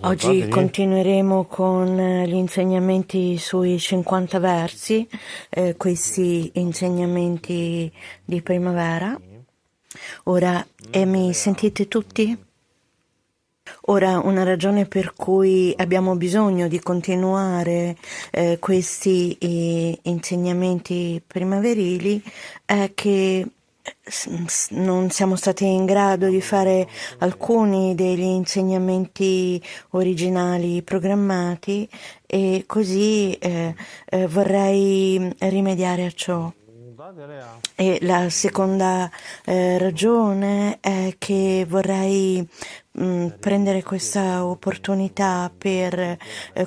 Oggi continueremo con gli insegnamenti sui 50 versi, questi insegnamenti di primavera. Ora, mi sentite tutti? Ora, una ragione per cui abbiamo bisogno di continuare questi insegnamenti primaverili è che non siamo stati in grado di fare alcuni degli insegnamenti originali programmati e così vorrei rimediare a ciò. E la seconda ragione è che vorrei prendere questa opportunità per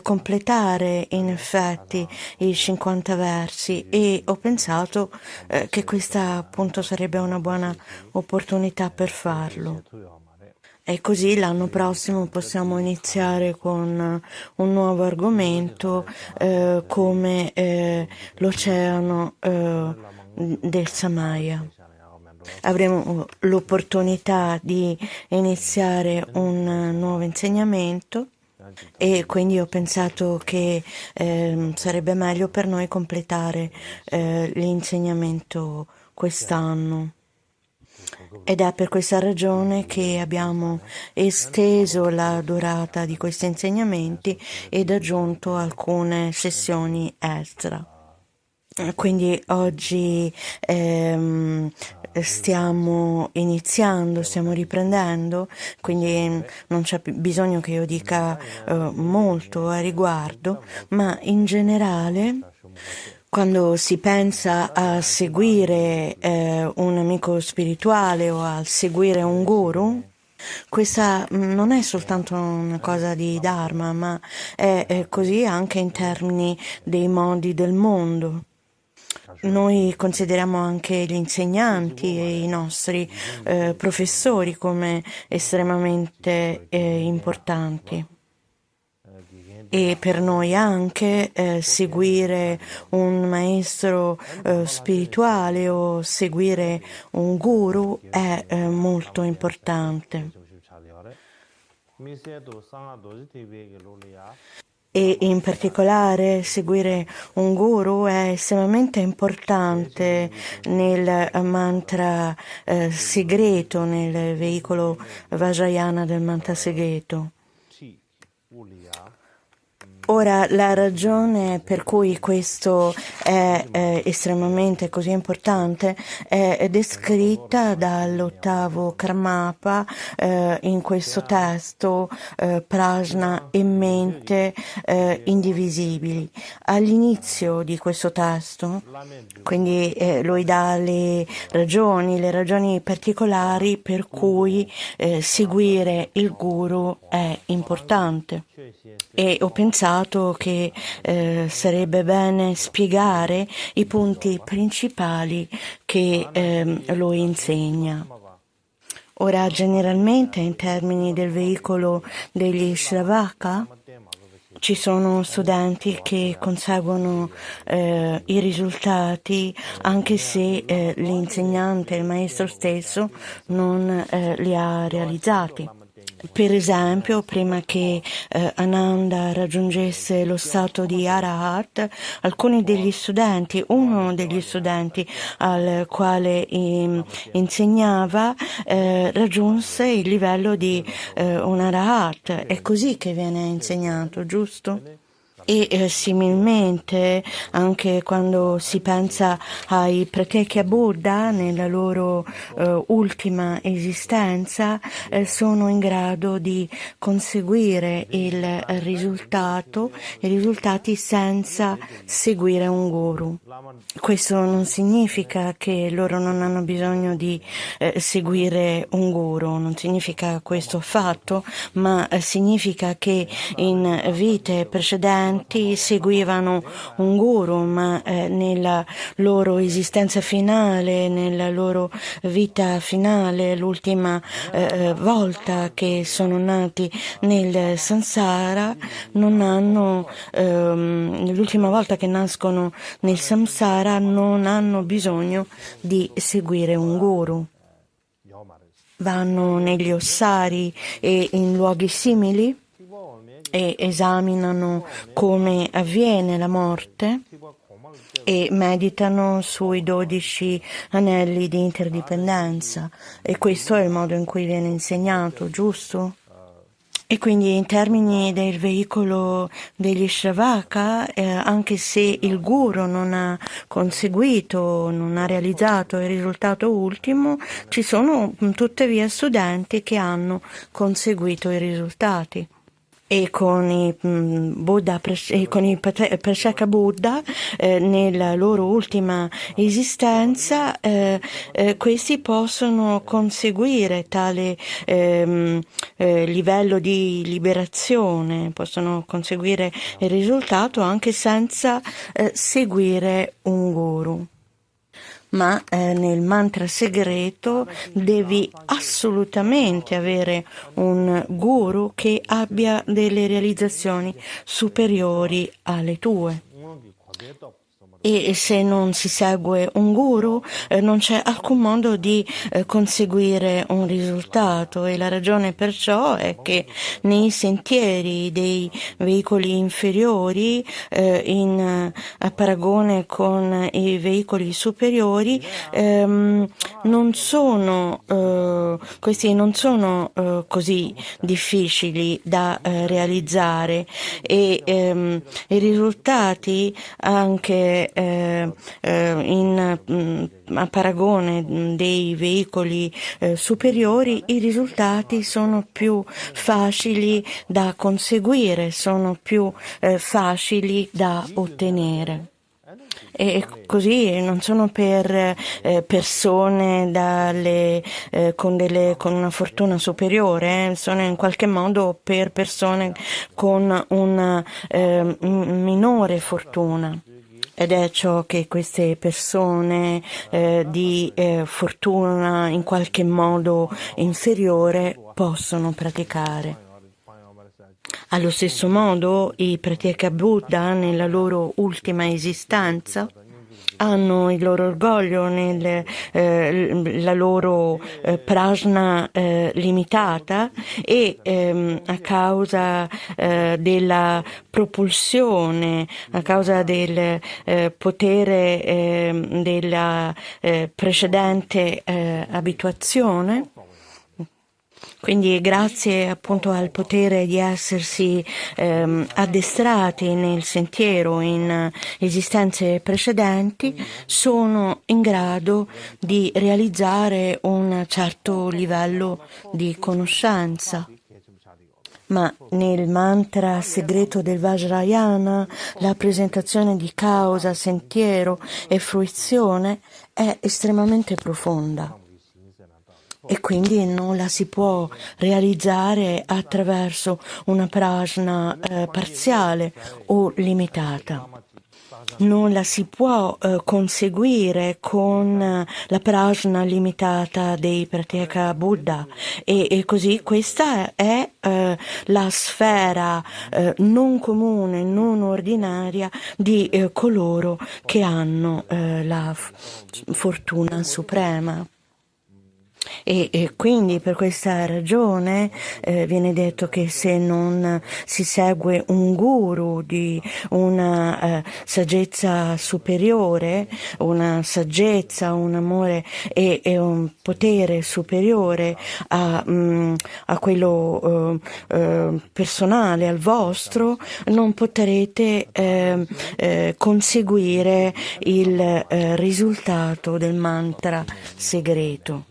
completare in effetti i 50 versi e ho pensato che questa appunto sarebbe una buona opportunità per farlo. E così l'anno prossimo possiamo iniziare con un nuovo argomento come l'oceano del Samaya. Avremo l'opportunità di iniziare un nuovo insegnamento e quindi ho pensato che sarebbe meglio per noi completare l'insegnamento quest'anno. Ed è per questa ragione che abbiamo esteso la durata di questi insegnamenti ed aggiunto alcune sessioni extra. Quindi oggi stiamo iniziando, stiamo riprendendo, quindi non c'è bisogno che io dica molto a riguardo, ma in generale quando si pensa a seguire un amico spirituale o a seguire un guru, questa non è soltanto una cosa di Dharma, ma è così anche in termini dei modi del mondo. Noi consideriamo anche gli insegnanti e i nostri professori come estremamente importanti. E per noi anche seguire un maestro spirituale o seguire un guru è molto importante. E in particolare seguire un guru è estremamente importante nel mantra segreto, nel veicolo Vajrayana del mantra segreto. Ora, la ragione per cui questo è estremamente così importante è descritta dall'ottavo Karmapa in questo testo Prajna e mente indivisibili. All'inizio di questo testo, quindi lui dà le ragioni particolari per cui seguire il guru è importante. E ho pensato che sarebbe bene spiegare i punti principali che lui insegna. Ora, generalmente in termini del veicolo degli Shravaka, ci sono studenti che conseguono i risultati anche se l'insegnante, il maestro stesso, non li ha realizzati. Per esempio, prima che Ananda raggiungesse lo stato di Arahat, alcuni degli studenti, uno degli studenti al quale insegnava, raggiunse il livello di un Arahat. È così che viene insegnato, giusto? E similmente anche quando si pensa ai Pratyeka Buddha nella loro ultima esistenza sono in grado di conseguire i risultati senza seguire un guru. Questo non significa che loro non hanno bisogno di seguire un guru, non significa questo affatto, ma significa che in vite precedenti seguivano un guru, ma nella loro esistenza finale, nella loro vita finale, l'ultima volta che sono nati nel samsara, l'ultima volta che nascono nel samsara non hanno bisogno di seguire un guru. Vanno negli ossari e in luoghi simili e esaminano come avviene la morte e meditano sui 12 anelli di interdipendenza, e questo è il modo in cui viene insegnato, giusto? E quindi in termini del veicolo degli Shravaka, anche se il guru non ha conseguito, non ha realizzato il risultato ultimo, ci sono tuttavia studenti che hanno conseguito i risultati. E con i Buddha, con i Praseka Buddha, nella loro ultima esistenza, questi possono conseguire tale livello di liberazione, possono conseguire il risultato anche senza seguire un guru. Ma nel mantra segreto devi assolutamente avere un guru che abbia delle realizzazioni superiori alle tue. E se non si segue un guru non c'è alcun modo di conseguire un risultato, e la ragione perciò è che nei sentieri dei veicoli inferiori, a paragone con i veicoli superiori, questi non sono così difficili da realizzare, e i risultati anche a paragone dei veicoli superiori, i risultati sono più facili da conseguire, sono più facili da ottenere. E così non sono per persone con una fortuna superiore, sono in qualche modo per persone con una minore fortuna. Ed è ciò che queste persone di fortuna in qualche modo inferiore possono praticare. Allo stesso modo, i Pratyeka Buddha, nella loro ultima esistenza, hanno il loro orgoglio la loro prajna limitata, e a causa della propulsione, a causa del potere della precedente abituazione, quindi grazie appunto al potere di essersi addestrati nel sentiero in esistenze precedenti, sono in grado di realizzare un certo livello di conoscenza. Ma nel mantra segreto del Vajrayana la presentazione di causa, sentiero e fruizione è estremamente profonda, e quindi non la si può realizzare attraverso una prajna parziale o limitata. Non la si può conseguire con la prajna limitata dei Pratyeka Buddha, e così questa è la sfera non comune, non ordinaria di coloro che hanno la fortuna suprema. E quindi per questa ragione viene detto che se non si segue un guru di una saggezza superiore, una saggezza, un amore e un potere superiore a quello personale, al vostro, non potrete conseguire il risultato del mantra segreto.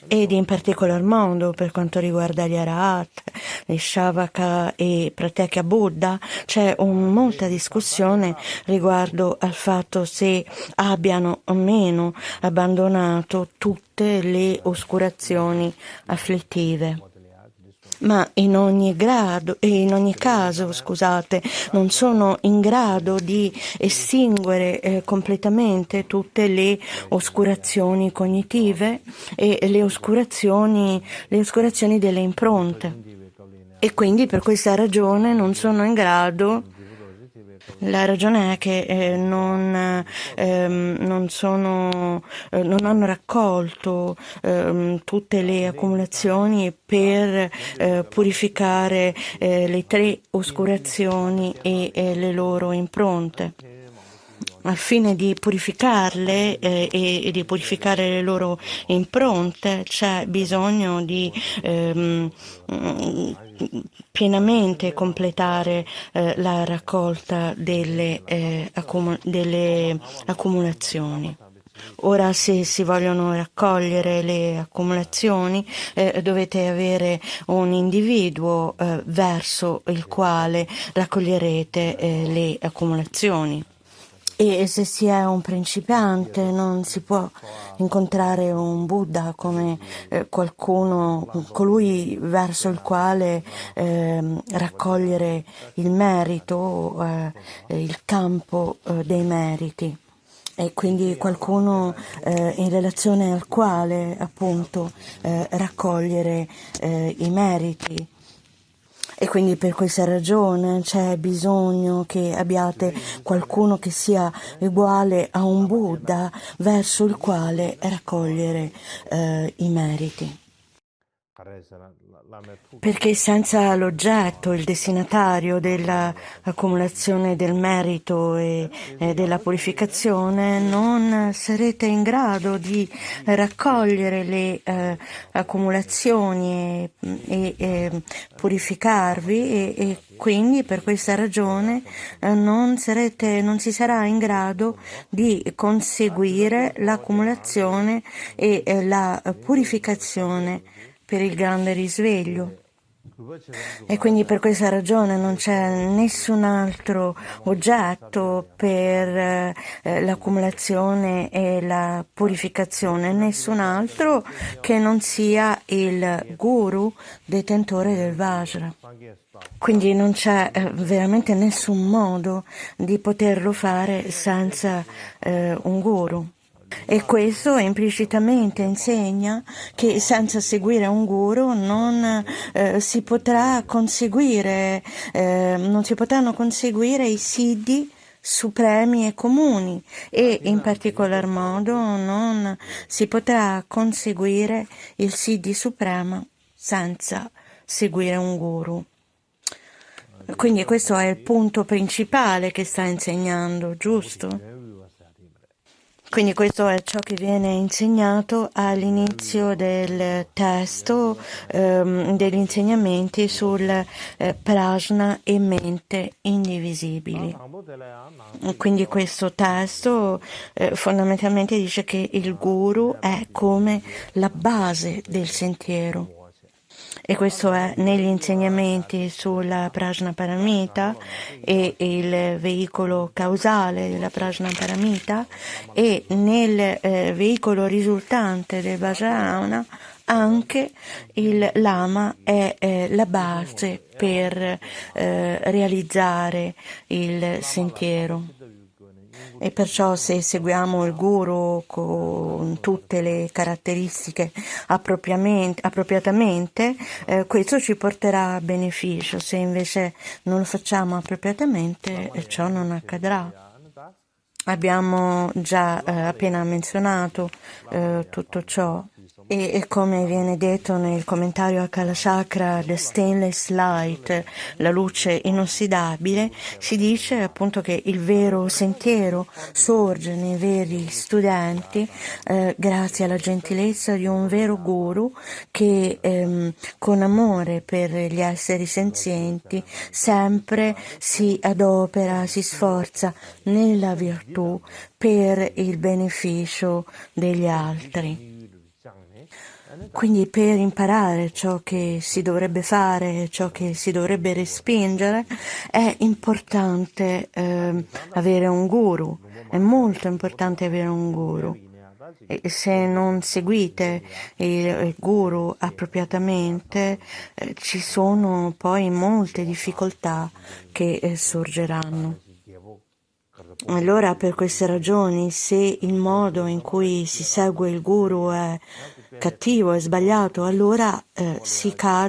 Ed in particolar modo per quanto riguarda gli Arahat, gli Shavaka e Pratyeka Buddha, c'è molta discussione riguardo al fatto se abbiano o meno abbandonato tutte le oscurazioni afflittive. Ma in ogni caso, non sono in grado di estinguere completamente tutte le oscurazioni cognitive e le oscurazioni delle impronte. E quindi per questa ragione non sono in grado La ragione è che non hanno raccolto tutte le accumulazioni per purificare le tre oscurazioni e le loro impronte. Al fine di purificarle e di purificare le loro impronte c'è bisogno di pienamente completare la raccolta delle accumulazioni. Ora, se si vogliono raccogliere le accumulazioni, dovete avere un individuo verso il quale raccoglierete le accumulazioni. E se si è un principiante non si può incontrare un Buddha come colui verso il quale raccogliere il merito, il campo dei meriti. E quindi qualcuno in relazione al quale appunto raccogliere i meriti. E quindi per questa ragione c'è bisogno che abbiate qualcuno che sia uguale a un Buddha verso il quale raccogliere i meriti. Perché senza l'oggetto, il destinatario dell'accumulazione del merito e della purificazione, non sarete in grado di raccogliere le accumulazioni e purificarvi e quindi per questa ragione non si sarà in grado di conseguire l'accumulazione e la purificazione per il grande risveglio. E quindi per questa ragione non c'è nessun altro oggetto per l'accumulazione e la purificazione, nessun altro che non sia il guru detentore del Vajra. Quindi non c'è veramente nessun modo di poterlo fare senza un guru. E questo implicitamente insegna che senza seguire un guru non si potranno conseguire i siddhi supremi e comuni e in particolar modo non si potrà conseguire il siddhi supremo senza seguire un guru. Quindi questo è il punto principale che sta insegnando, giusto? Quindi questo è ciò che viene insegnato all'inizio del testo degli insegnamenti sul prajna e mente indivisibili. Quindi questo testo fondamentalmente dice che il guru è come la base del sentiero. E questo è negli insegnamenti sulla Prajna Paramita e il veicolo causale della Prajna Paramita e nel veicolo risultante del Vajrayana anche il Lama è la base per realizzare il sentiero. E perciò se seguiamo il guru con tutte le caratteristiche appropriatamente, questo ci porterà a beneficio. Se invece non lo facciamo appropriatamente, ciò non accadrà. Abbiamo già appena menzionato tutto ciò. E come viene detto nel commentario a Kalachakra, The Stainless Light, la luce inossidabile, si dice appunto che il vero sentiero sorge nei veri studenti grazie alla gentilezza di un vero guru che con amore per gli esseri senzienti sempre si adopera, si sforza nella virtù per il beneficio degli altri. Quindi per imparare ciò che si dovrebbe fare, ciò che si dovrebbe respingere, è importante avere un guru, è molto importante avere un guru. E se non seguite il guru appropriatamente, ci sono poi molte difficoltà che sorgeranno. Allora, per queste ragioni, se il modo in cui si segue il guru è cattivo e sbagliato, allora si cadrà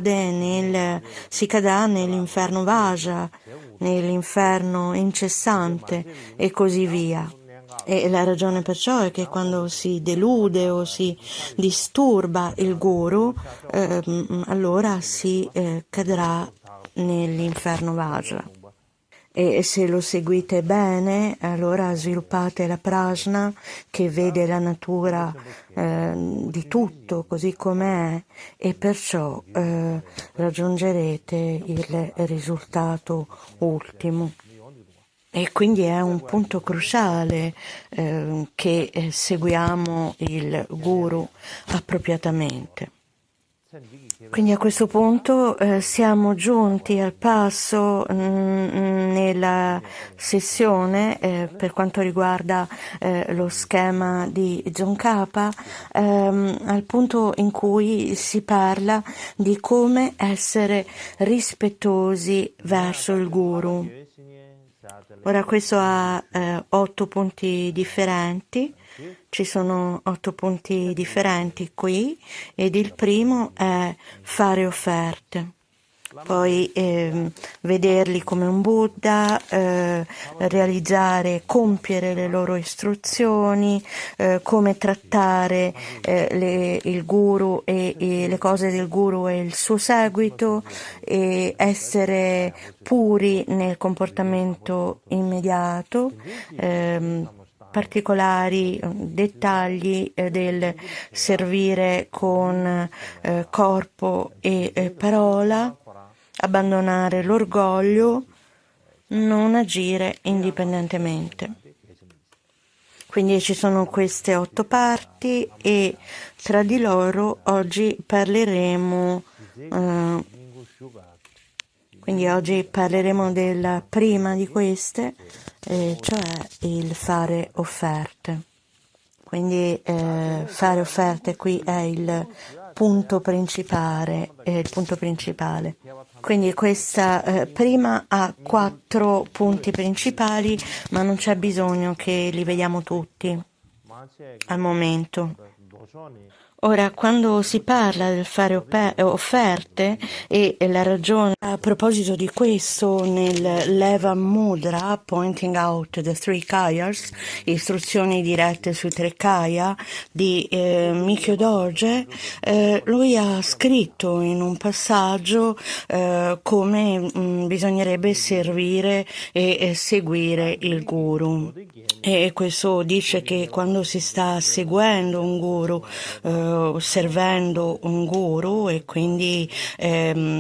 nell'inferno Vaja, nell'inferno incessante e così via. E la ragione perciò è che quando si delude o si disturba il guru, allora si cadrà nell'inferno Vajra. E se lo seguite bene, allora sviluppate la prajna che vede la natura di tutto così com'è e perciò raggiungerete il risultato ultimo. E quindi è un punto cruciale che seguiamo il guru appropriatamente. Quindi a questo punto siamo giunti al passo nella sessione per quanto riguarda lo schema di Tsongkhapa, al punto in cui si parla di come essere rispettosi verso il guru. Ora questo ha 8 punti differenti, ci sono 8 punti differenti qui ed il primo è fare offerte, poi vederli come un Buddha, realizzare, compiere le loro istruzioni, come trattare il guru e le cose del guru e il suo seguito, e essere puri nel comportamento immediato, particolari dettagli del servire con corpo e parola, abbandonare l'orgoglio, non agire indipendentemente. Quindi ci sono queste 8 parti e tra di loro oggi parleremo della prima di queste, cioè il fare offerte. Quindi fare offerte qui è il punto principale. Quindi questa prima ha 4 punti principali, ma non c'è bisogno che li vediamo tutti al momento. Ora, quando si parla del fare offerte e la ragione a proposito di questo nel Leva Mudra, Pointing Out the Three Kayas, istruzioni dirette sui 3 kaya di Mikyo Dorje, lui ha scritto in un passaggio come bisognerebbe servire e seguire il guru. E questo dice che quando si sta seguendo un guru, servendo un guru e quindi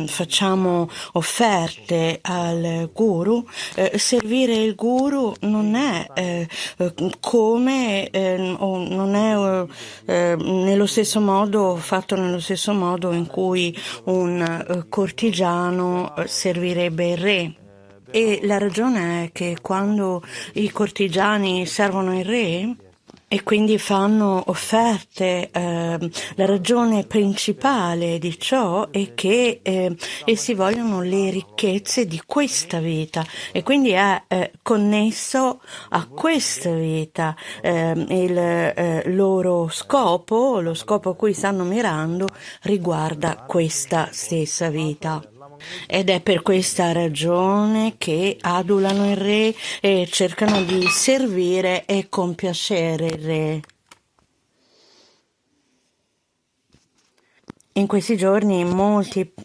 facciamo offerte al guru, servire il guru non è come o non è nello stesso modo fatto nello stesso modo in cui un cortigiano servirebbe il re. E la ragione è che quando i cortigiani servono il re e quindi fanno offerte, la ragione principale di ciò è che essi vogliono le ricchezze di questa vita e quindi è connesso a questa vita il loro scopo, lo scopo a cui stanno mirando riguarda questa stessa vita. Ed è per questa ragione che adulano il re e cercano di servire e compiacere il re. In questi giorni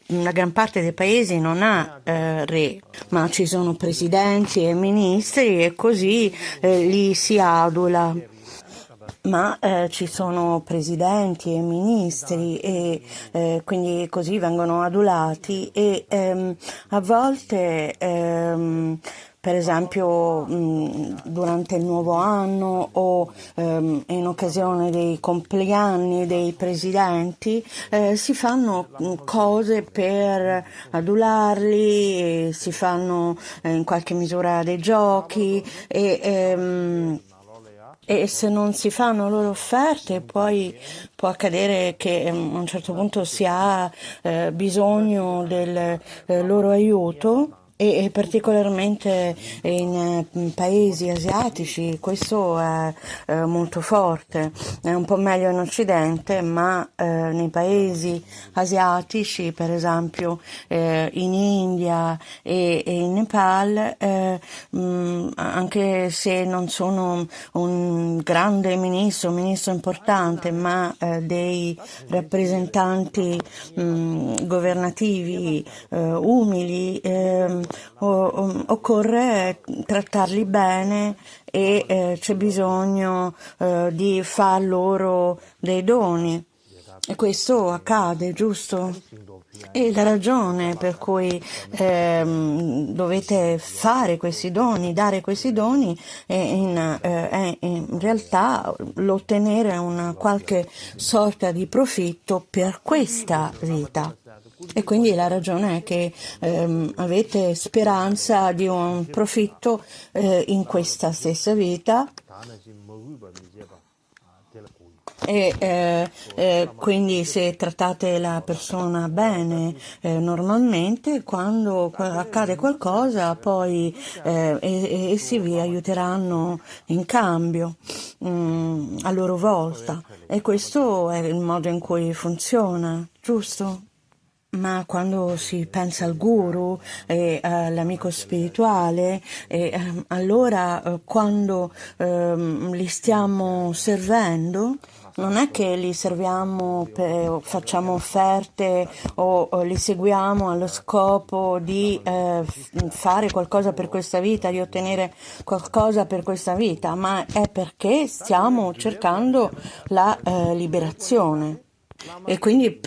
la gran parte dei paesi non ha re, ma ci sono presidenti e ministri e così li si adula. Ma ci sono presidenti e ministri e quindi così vengono adulati e a volte per esempio durante il nuovo anno o in occasione dei compleanni dei presidenti si fanno cose per adularli, si fanno in qualche misura dei giochi e se non si fanno loro offerte poi può accadere che a un certo punto si ha bisogno del loro aiuto e particolarmente in paesi asiatici questo è molto forte, è un po' meglio in Occidente, ma nei paesi asiatici, per esempio in India e in Nepal, anche se non sono un grande ministro, un ministro importante, ma dei rappresentanti governativi umili, occorre trattarli bene e c'è bisogno di far loro dei doni. E questo accade, giusto? E la ragione per cui dovete fare questi doni, dare questi doni, è in realtà l'ottenere una qualche sorta di profitto per questa vita. E quindi la ragione è che avete speranza di un profitto in questa stessa vita e quindi se trattate la persona bene normalmente, quando accade qualcosa poi essi vi aiuteranno in cambio a loro volta, e questo è il modo in cui funziona, giusto? Ma quando si pensa al guru e all'amico spirituale, allora quando li stiamo servendo, non è che li serviamo, facciamo offerte o li seguiamo allo scopo di fare qualcosa per questa vita, di ottenere qualcosa per questa vita, ma è perché stiamo cercando la liberazione. E quindi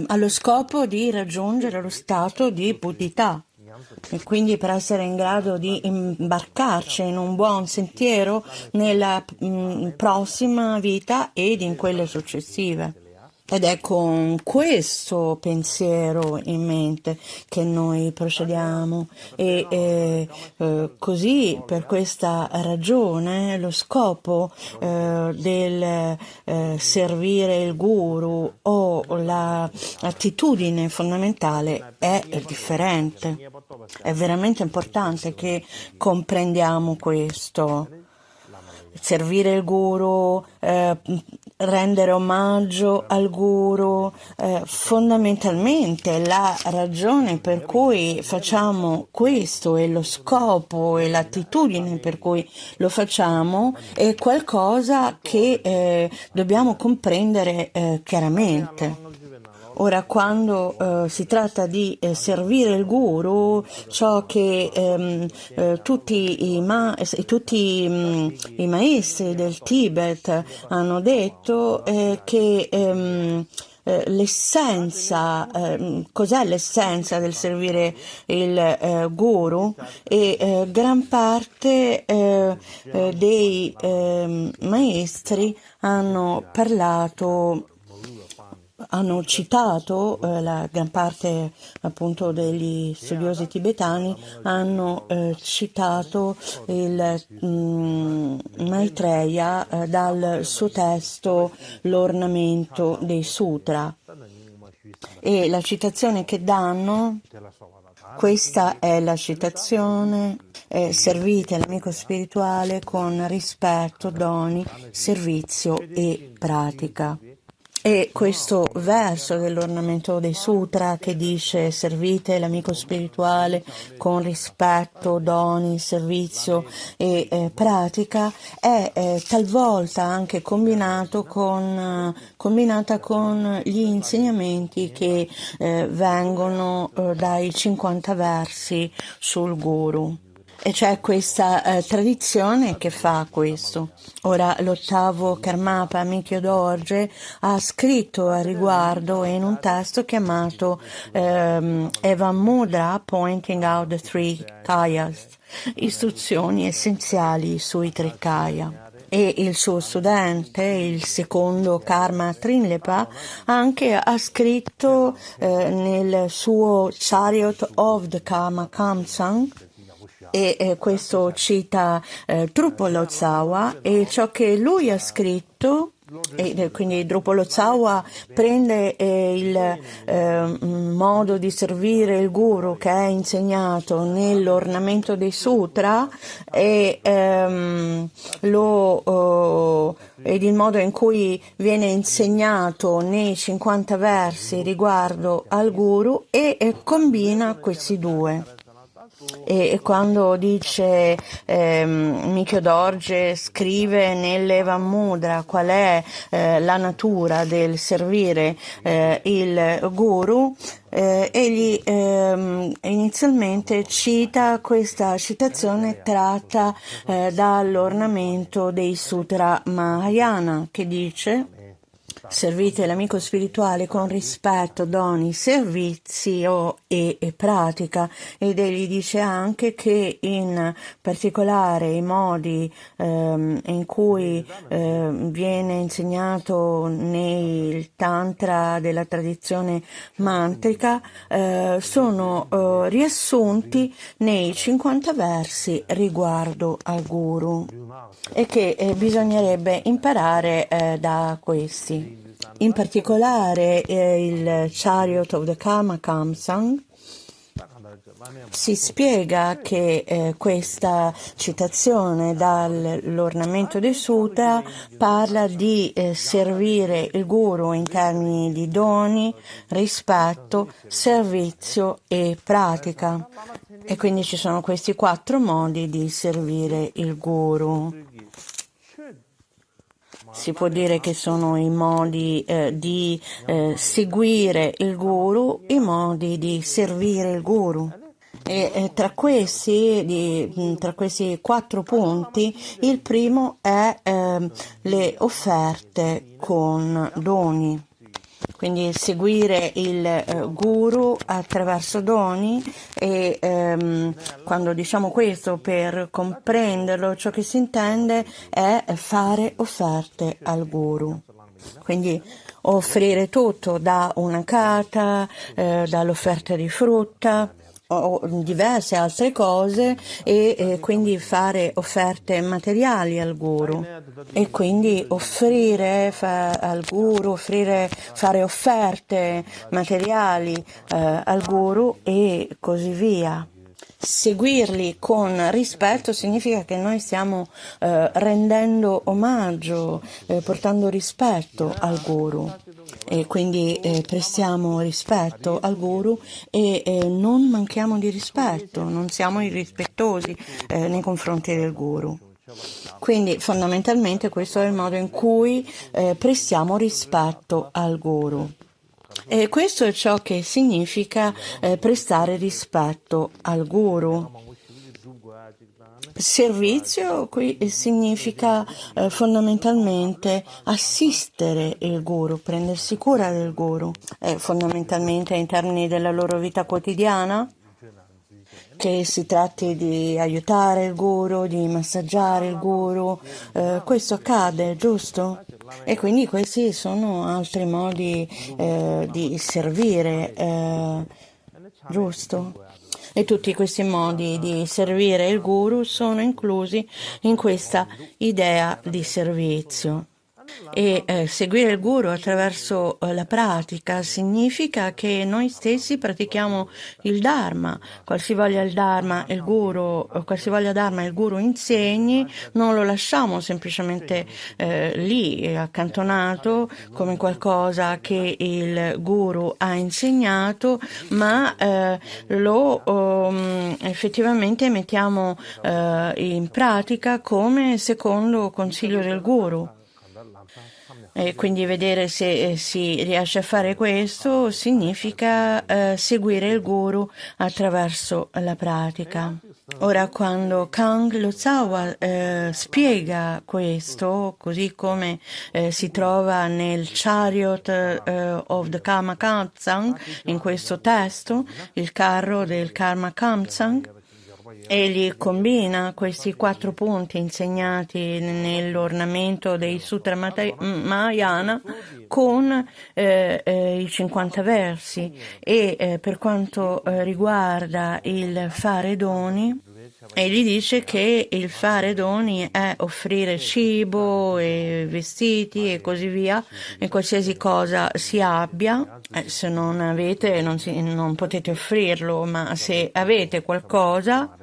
allo scopo di raggiungere lo stato di buddhità, e quindi per essere in grado di imbarcarci in un buon sentiero nella prossima vita ed in quelle successive. Ed è con questo pensiero in mente che noi procediamo e così, per questa ragione, lo scopo del servire il guru o l'attitudine fondamentale è differente. È veramente importante che comprendiamo questo. Servire il guru, rendere omaggio al guru, fondamentalmente la ragione per cui facciamo questo e lo scopo e l'attitudine per cui lo facciamo è qualcosa che dobbiamo comprendere chiaramente. Ora, quando si tratta di servire il guru, ciò che tutti i maestri del Tibet hanno detto è che l'essenza, cos'è l'essenza del servire il guru? E gran parte dei maestri hanno citato, la gran parte appunto degli studiosi tibetani hanno citato il Maitreya dal suo testo L'ornamento dei sutra, e la citazione che danno, questa è la citazione: servite l'amico spirituale con rispetto, doni, servizio e pratica. E questo verso dell'ornamento dei sutra che dice servite l'amico spirituale con rispetto, doni, servizio e pratica è talvolta anche combinata con gli insegnamenti che vengono dai 50 versi sul guru. E c'è questa tradizione che fa questo. Ora, l'ottavo Karmapa Amikyo Dorje ha scritto a riguardo in un testo chiamato Eva Mudra Pointing Out the Three Kayas, istruzioni essenziali sui tre kaya. E il suo studente, il secondo Karma Trinlepa, anche ha scritto nel suo Chariot of the Karma Kamsang, e questo cita Truppo Lotsawa, e ciò che lui ha scritto E quindi Drupa Lotsawa prende il modo di servire il guru che è insegnato nell'ornamento dei sutra ed il modo in cui viene insegnato nei 50 versi riguardo al guru e combina questi due. E quando dice Mikyo Dorje scrive nell'Eva Mudra qual è la natura del servire il guru, egli inizialmente cita questa citazione tratta dall'ornamento dei Sutra Mahayana che dice: servite l'amico spirituale con rispetto, doni, servizio e pratica. Ed egli dice anche che in particolare i modi in cui viene insegnato nel tantra della tradizione mantrica sono riassunti nei 50 versi riguardo al guru e che bisognerebbe imparare da questi. In particolare il Chariot of the Karma Kamsang si spiega che questa citazione dall'ornamento dei sutra parla di servire il guru in termini di doni, rispetto, servizio e pratica. E quindi ci sono questi 4 modi di servire il guru. Si può dire che sono i modi di seguire il guru, i modi di servire il guru. E tra questi 4 punti, il primo è le offerte con doni. Quindi seguire il guru attraverso doni e quando diciamo questo, per comprenderlo, ciò che si intende è fare offerte al guru. Quindi offrire tutto, da una kata, dall'offerta di frutta, o diverse altre cose e quindi fare offerte materiali al guru e quindi offrire al guru, fare offerte materiali al guru e così via. Seguirli con rispetto significa che noi stiamo rendendo omaggio, portando rispetto al guru e quindi prestiamo rispetto al guru e non manchiamo di rispetto, non siamo irrispettosi nei confronti del guru. Quindi fondamentalmente questo è il modo in cui prestiamo rispetto al guru. E questo è ciò che significa prestare rispetto al guru. Servizio qui significa fondamentalmente assistere il guru, prendersi cura del guru, fondamentalmente in termini della loro vita quotidiana, che si tratti di aiutare il guru, di massaggiare il guru, questo accade, giusto? E quindi questi sono altri modi di servire, giusto? E tutti questi modi di servire il guru sono inclusi in questa idea di servizio. E seguire il guru attraverso la pratica significa che noi stessi pratichiamo il Dharma, qualsivoglia il Dharma il guru insegni, non lo lasciamo semplicemente lì accantonato come qualcosa che il guru ha insegnato, ma lo effettivamente mettiamo in pratica come secondo consiglio del guru. E quindi vedere se si riesce a fare questo significa seguire il guru attraverso la pratica. Ora, quando Kang Lotsawa spiega questo, così come si trova nel Chariot of the Karma Kamsang, in questo testo, il carro del Karma Kamsang, egli combina questi 4 punti insegnati nell'ornamento dei Sutra Mahayana con i 50 versi e per quanto riguarda il fare doni, E gli dice che il fare doni è offrire cibo e vestiti e così via, e qualsiasi cosa si abbia. Se non avete, non potete offrirlo, ma se avete qualcosa,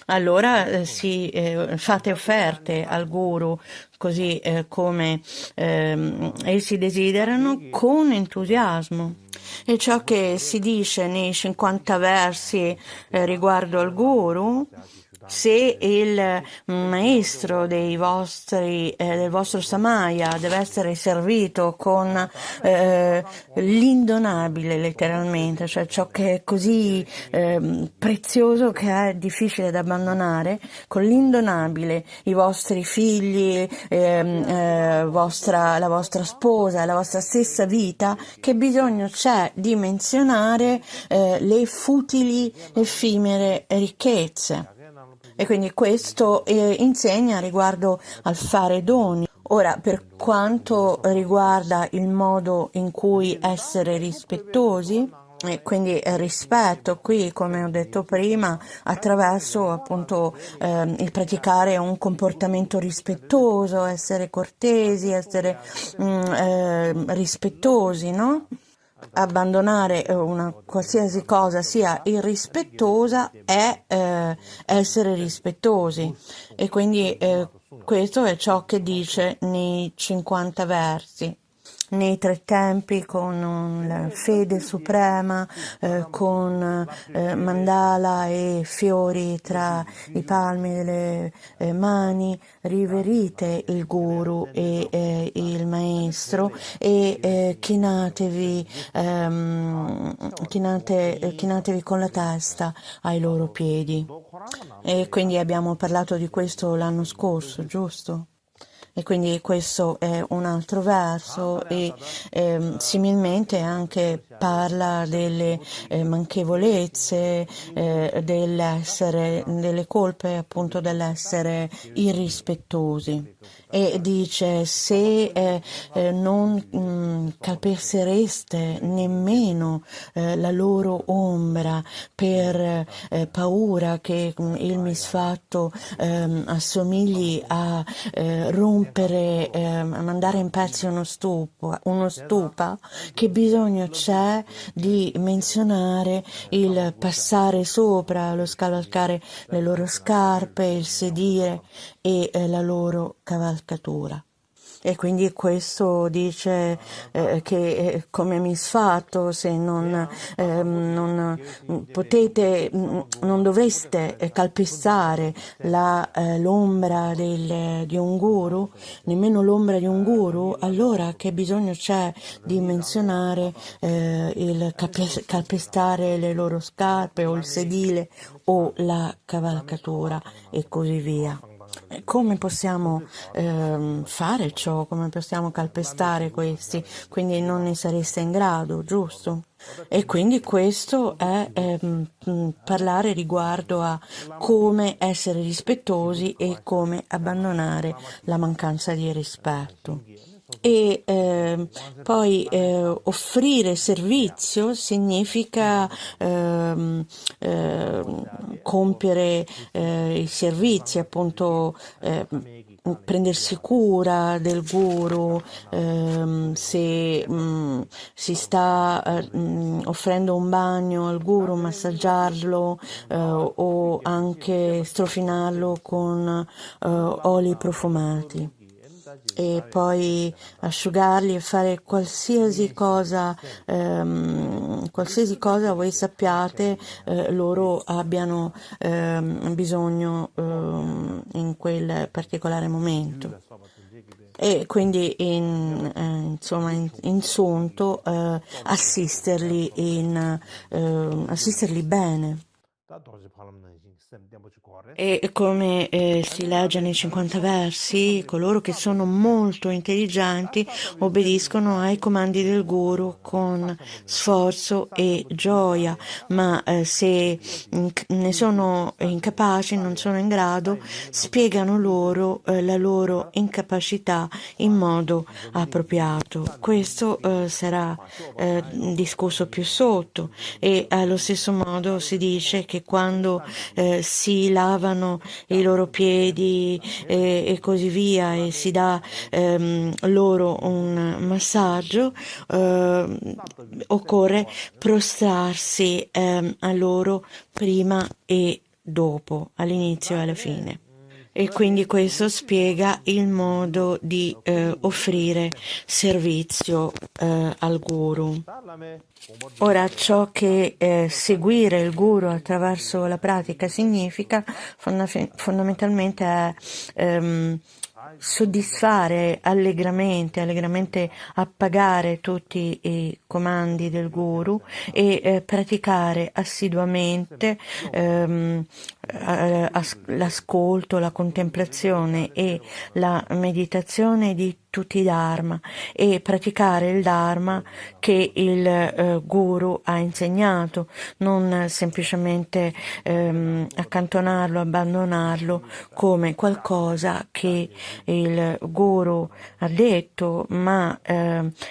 allora fate offerte al guru, così come essi desiderano, con entusiasmo. E ciò che si dice nei 50 versi riguardo al guru, se il maestro del vostro Samaya deve essere servito con l'indonabile, letteralmente, cioè ciò che è così prezioso che è difficile da abbandonare, con l'indonabile, i vostri figli, la vostra sposa, la vostra stessa vita, che bisogno c'è di menzionare le futili, effimere ricchezze. E quindi questo insegna riguardo al fare doni. Ora, per quanto riguarda il modo in cui essere rispettosi, e quindi rispetto qui, come ho detto prima, attraverso appunto il praticare un comportamento rispettoso, essere cortesi, essere rispettosi, no? Abbandonare una qualsiasi cosa sia irrispettosa è essere rispettosi, e quindi questo è ciò che dice nei 50 versi. Nei tre tempi con la fede suprema, con mandala e fiori tra i palmi delle mani, riverite il guru e il maestro e chinatevi con la testa ai loro piedi. E quindi abbiamo parlato di questo l'anno scorso, giusto? E quindi questo è un altro verso, e similmente anche parla delle manchevolezze, delle colpe appunto dell'essere irrispettosi. E dice: se non calpestereste nemmeno la loro ombra per paura che il misfatto assomigli a rompere, a mandare in pezzi uno stupa, che bisogno c'è di menzionare il passare sopra, lo scavalcare le loro scarpe, il sedile e la loro cavalcatura. E quindi questo dice che come misfatto, se non potete, non dovreste calpestare l'ombra di un guru, nemmeno l'ombra di un guru, allora che bisogno c'è di menzionare il calpestare le loro scarpe o il sedile o la cavalcatura e così via. Come possiamo fare ciò? Come possiamo calpestare questi? Quindi non ne sareste in grado, giusto? E quindi questo è parlare riguardo a come essere rispettosi e come abbandonare la mancanza di rispetto. E poi offrire servizio significa compiere i servizi, appunto prendersi cura del guru, se si sta offrendo un bagno al guru, massaggiarlo o anche strofinarlo con oli profumati. E poi asciugarli e fare qualsiasi cosa voi sappiate loro abbiano bisogno in quel particolare momento. E quindi insomma in sunto assisterli bene. E come si legge nei 50 versi, coloro che sono molto intelligenti obbediscono ai comandi del guru con sforzo e gioia, ma se ne sono incapaci, non sono in grado, spiegano loro la loro incapacità in modo appropriato. Questo sarà discusso più sotto, e allo stesso modo si dice che che quando si lavano i loro piedi e così via e si dà loro un massaggio, occorre prostrarsi a loro prima e dopo, all'inizio e alla fine. E quindi questo spiega il modo di offrire servizio al guru. Ora, ciò che seguire il guru attraverso la pratica significa fondamentalmente è soddisfare allegramente appagare tutti i comandi del guru e praticare assiduamente l'ascolto, la contemplazione e la meditazione di tutti i dharma e praticare il dharma che il guru ha insegnato, non semplicemente accantonarlo, abbandonarlo come qualcosa che il guru ha detto, ma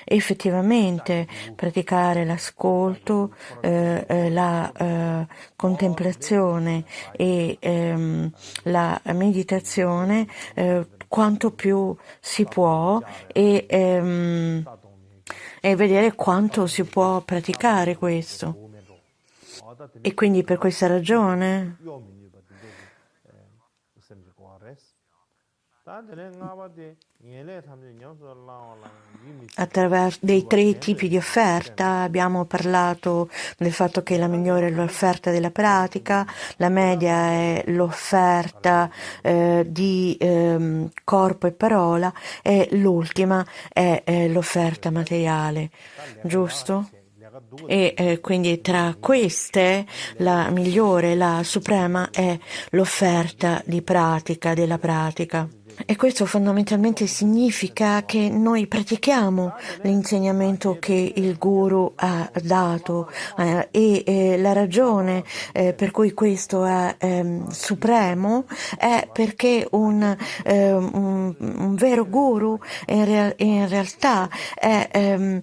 effettivamente praticare l'ascolto, la contemplazione e la meditazione quanto più si può e vedere quanto si può praticare questo. E quindi per questa ragione attraverso dei 3 tipi di offerta abbiamo parlato del fatto che la migliore è l'offerta della pratica, la media è l'offerta di corpo e parola e l'ultima è l'offerta materiale, giusto? E quindi tra queste la migliore, la suprema è l'offerta di pratica, della pratica. E questo fondamentalmente significa che noi pratichiamo l'insegnamento che il guru ha dato e la ragione per cui questo è supremo è perché un vero guru in realtà è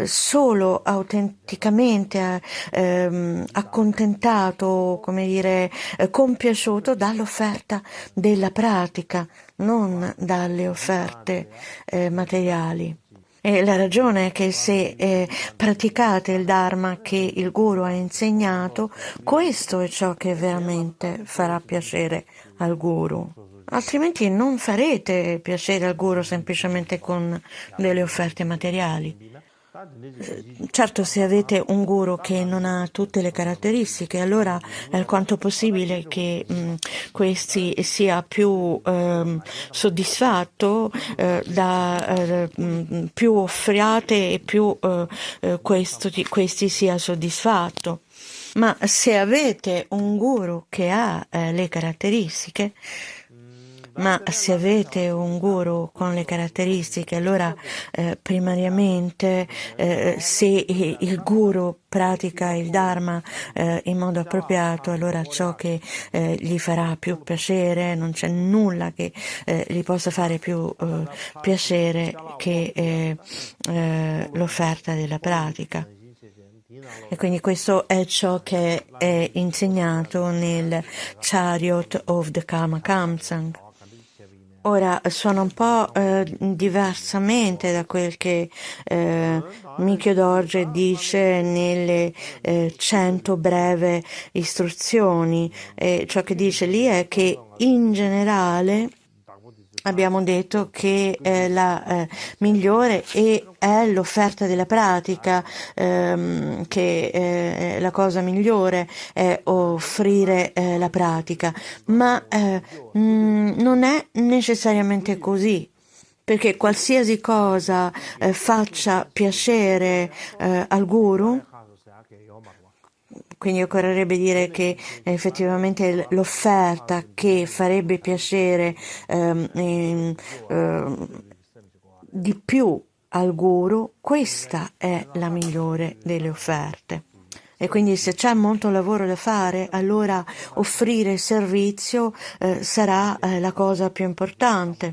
solo autenticamente accontentato, come dire, compiaciuto dall'offerta della pratica, non dalle offerte materiali. E la ragione è che se praticate il Dharma che il Guru ha insegnato, questo è ciò che veramente farà piacere al Guru. Altrimenti non farete piacere al Guru semplicemente con delle offerte materiali. Certo, se avete un guru che non ha tutte le caratteristiche, allora è alquanto possibile che questi sia più soddisfatto più offriate e più questi sia soddisfatto. Ma se avete un guru che ha le caratteristiche, con le caratteristiche, allora primariamente se il guru pratica il Dharma in modo appropriato, allora ciò che gli farà più piacere, non c'è nulla che gli possa fare più piacere che l'offerta della pratica. E quindi questo è ciò che è insegnato nel Chariot of the Karma Kamsang. Ora suona un po' diversamente da quel che Mikyo Dorje dice nelle 100 breve istruzioni. Ciò che dice lì è che in generale abbiamo detto che la migliore è l'offerta della pratica, che la cosa migliore è offrire la pratica, ma non è necessariamente così. Perché qualsiasi cosa faccia piacere al guru, quindi occorrerebbe dire che effettivamente l'offerta che farebbe piacere di più al guru, questa è la migliore delle offerte. E quindi se c'è molto lavoro da fare, allora offrire servizio sarà la cosa più importante.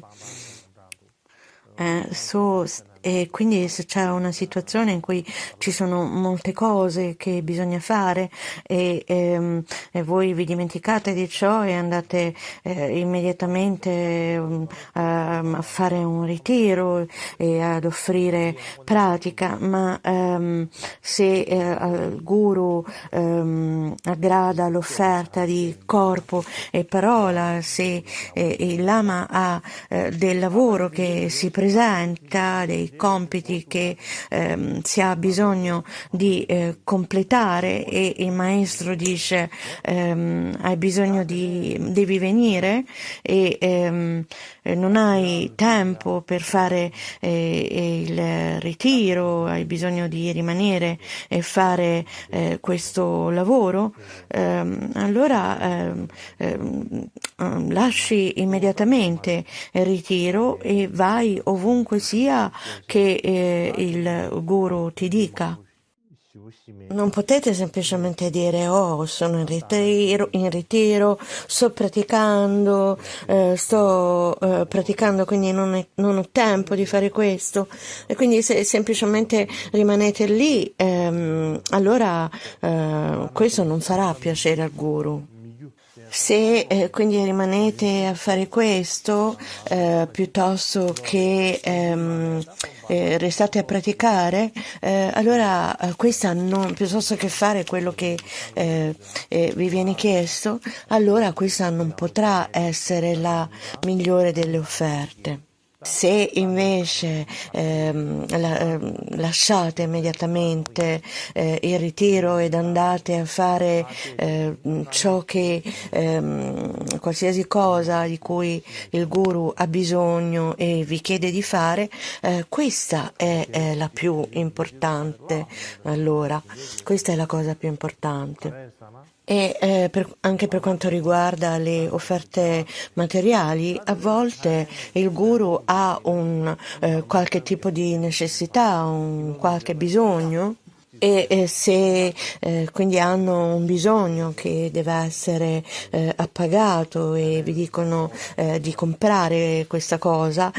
So e quindi se c'è una situazione in cui ci sono molte cose che bisogna fare e voi vi dimenticate di ciò e andate immediatamente a fare un ritiro e ad offrire pratica, ma se al guru aggrada l'offerta di corpo e parola, se il lama ha del lavoro che si presenta, dei compiti che si ha bisogno di completare e il maestro dice hai bisogno devi venire e non hai tempo per fare il ritiro, hai bisogno di rimanere e fare questo lavoro, allora lasci immediatamente il ritiro e vai ovunque sia che il guru ti dica. Non potete semplicemente dire, oh, sono in ritiro, sto praticando, quindi non ho tempo di fare questo. E quindi se semplicemente rimanete lì, allora questo non farà piacere al guru. Se quindi rimanete a fare questo piuttosto che restate a praticare, allora questa non, piuttosto che fare quello che vi viene chiesto, allora questa non potrà essere la migliore delle offerte. Se invece lasciate immediatamente il ritiro ed andate a fare ciò che qualsiasi cosa di cui il guru ha bisogno e vi chiede di fare, questa è la più importante. Allora, questa è la cosa più importante. E anche per quanto riguarda le offerte materiali, a volte il guru ha qualche tipo di necessità, un qualche bisogno. E se quindi hanno un bisogno che deve essere appagato e vi dicono di comprare questa cosa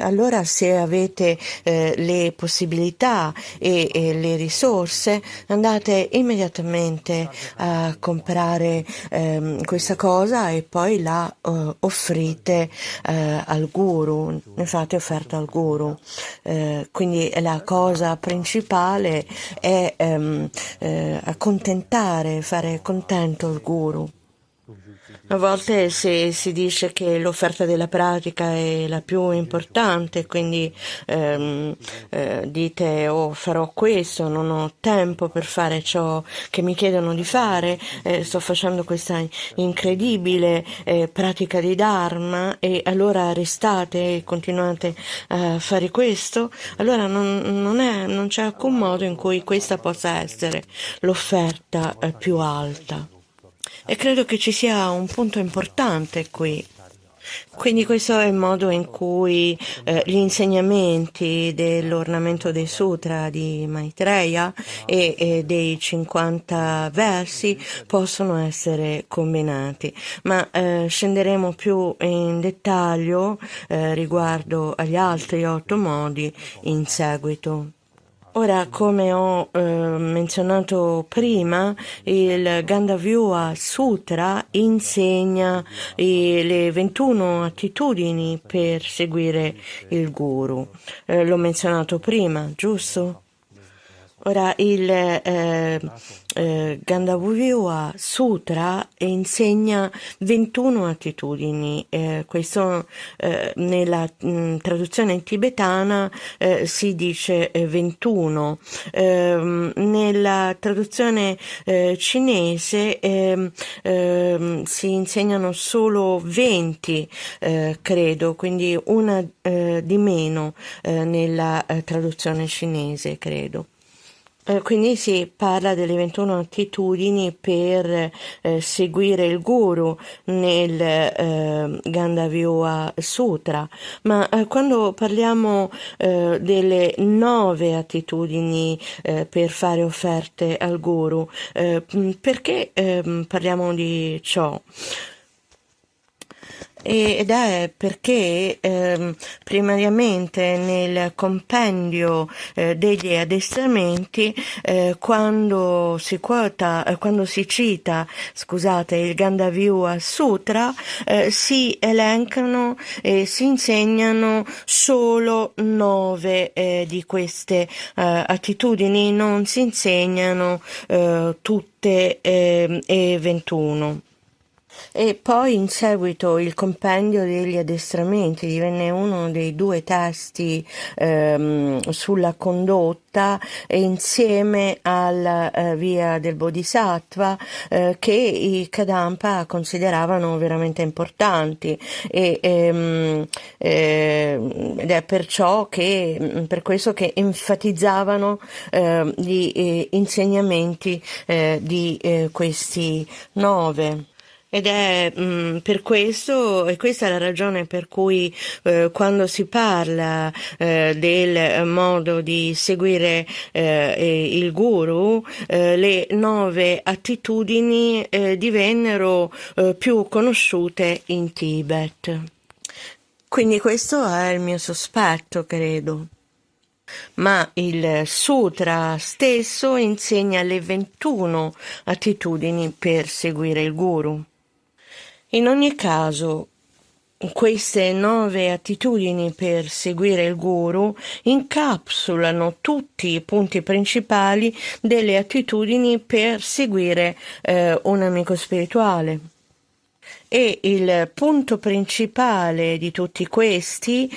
allora se avete le possibilità e le risorse andate immediatamente a comprare questa cosa e poi la offrite al guru, ne fate offerta al guru. Quindi la cosa principale è accontentare, fare contento il guru. A volte si dice che l'offerta della pratica è la più importante, quindi dite oh farò questo, non ho tempo per fare ciò che mi chiedono di fare, sto facendo questa incredibile pratica di Dharma e allora restate e continuate a fare questo, allora non c'è alcun modo in cui questa possa essere l'offerta più alta. E credo che ci sia un punto importante qui. Quindi questo è il modo in cui gli insegnamenti dell'ornamento dei sutra di Maitreya e dei 50 versi possono essere combinati. Ma scenderemo più in dettaglio riguardo agli altri 8 modi in seguito. Ora, come ho menzionato prima, il Gandhavyuha Sutra insegna le 21 attitudini per seguire il guru. L'ho menzionato prima, giusto? Ora, il Gandhavyuha Sutra insegna 21 attitudini. Questo nella traduzione tibetana si dice 21. Nella traduzione cinese si insegnano solo 20, credo, quindi una di meno nella traduzione cinese, credo. Quindi si parla delle 21 attitudini per seguire il guru nel Gandhavyuha Sutra, ma quando parliamo delle 9 attitudini per fare offerte al guru, perché parliamo di ciò? ed è perché primariamente nel compendio degli addestramenti quando si cita, scusate, il Gandavya Sutra, si elencano e si insegnano solo 9 di queste attitudini, non si insegnano tutte e 21. E poi in seguito il compendio degli addestramenti divenne uno dei 2 testi sulla condotta insieme alla via del Bodhisattva che i Kadampa consideravano veramente importanti ed è per questo che enfatizzavano gli insegnamenti di questi 9. Ed è per questo, e questa è la ragione per cui quando si parla del modo di seguire il guru, le 9 attitudini divennero più conosciute in Tibet. Quindi questo è il mio sospetto, credo. Ma il sutra stesso insegna le 21 attitudini per seguire il guru. In ogni caso, queste 9 attitudini per seguire il guru incapsulano tutti i punti principali delle attitudini per seguire un amico spirituale. E il punto principale di tutti questi,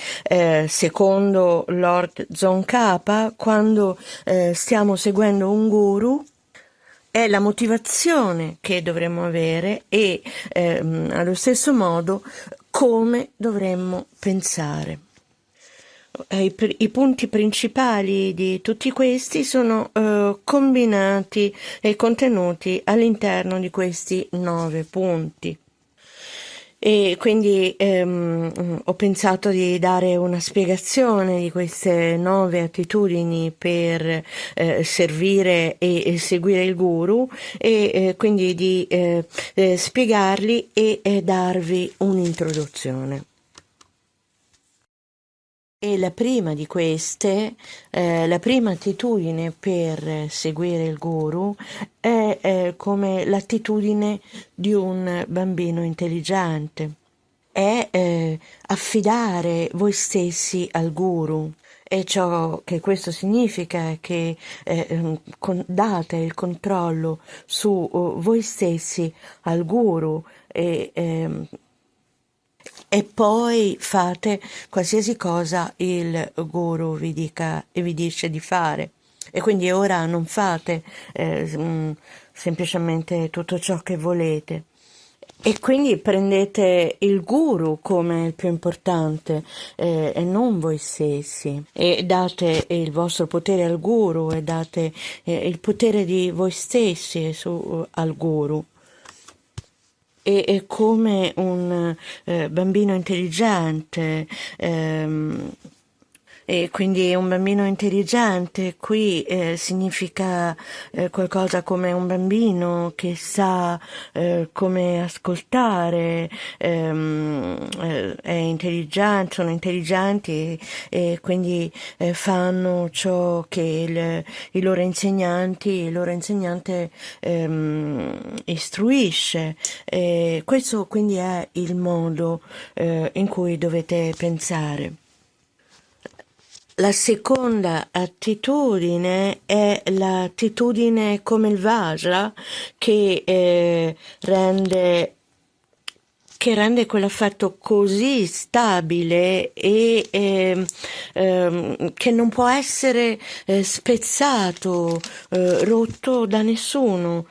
secondo Lord Tsongkhapa, quando stiamo seguendo un guru, è la motivazione che dovremmo avere e allo stesso modo come dovremmo pensare. I punti principali di tutti questi sono combinati e contenuti all'interno di questi 9 punti. E quindi ho pensato di dare una spiegazione di queste 9 attitudini per servire e seguire il guru e quindi di spiegarli e darvi un'introduzione. E la prima di queste, la prima attitudine per seguire il guru è come l'attitudine di un bambino intelligente. È affidare voi stessi al guru. E ciò che questo significa è che date il controllo su voi stessi al guru e poi fate qualsiasi cosa il guru vi dica e vi dice di fare. E quindi ora non fate semplicemente tutto ciò che volete. E quindi prendete il guru come il più importante e non voi stessi. E date il vostro potere al guru e date il potere di voi stessi al guru. E come un bambino intelligente, e quindi un bambino intelligente qui significa qualcosa come un bambino che sa come ascoltare, è intelligente, sono intelligenti e quindi fanno ciò che il loro insegnante istruisce. Questo quindi è il modo in cui dovete pensare. La seconda attitudine è l'attitudine come il Vajra che rende quell'affetto così stabile e che non può essere spezzato, rotto da nessuno,